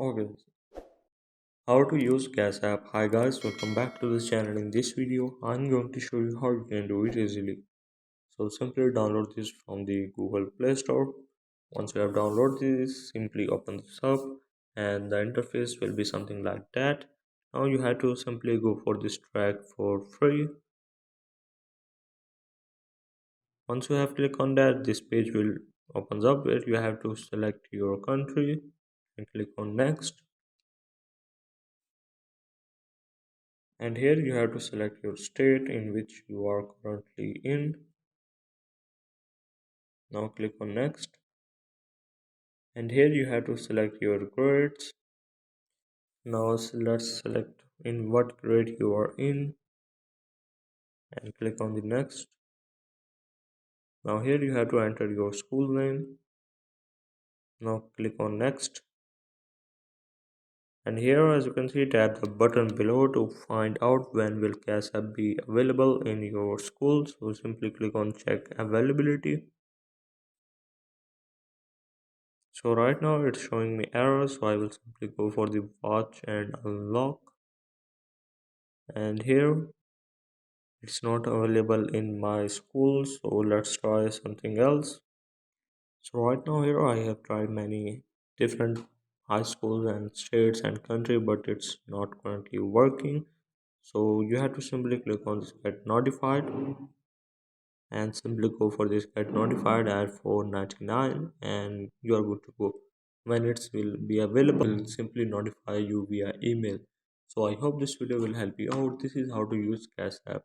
Okay, how to use Gas app. Hi guys, welcome back to this channel. In this video, I'm going to show you how you can do it easily. So simply download this from the Google Play Store. Once you have downloaded this, simply open this up and the interface will be something like that. Now you have to simply go for this track for free. Once you have clicked on that, this page will opens up where you have to select your country and click on next. And here you have to select your state in which you are currently in. Now click on next, and here you have to select your grades. Now let's select in what grade you are in and click on the next. Now here you have to enter your school name. Now click on next, and here as you can see tap the button below to find out when will Cash App be available in your school. So simply click on check availability. So right now it's showing me error, so I will simply go for the watch and unlock. And here it's not available in my school, so let's try something else. So right now here I have tried many different high schools and states and country, but it's not currently working. So you have to simply click on this get notified and simply go for this get notified at 4.99 and you are good to go. When it will be available, it will simply notify you via email. So I hope this video will help you out. This is how to use Cash App.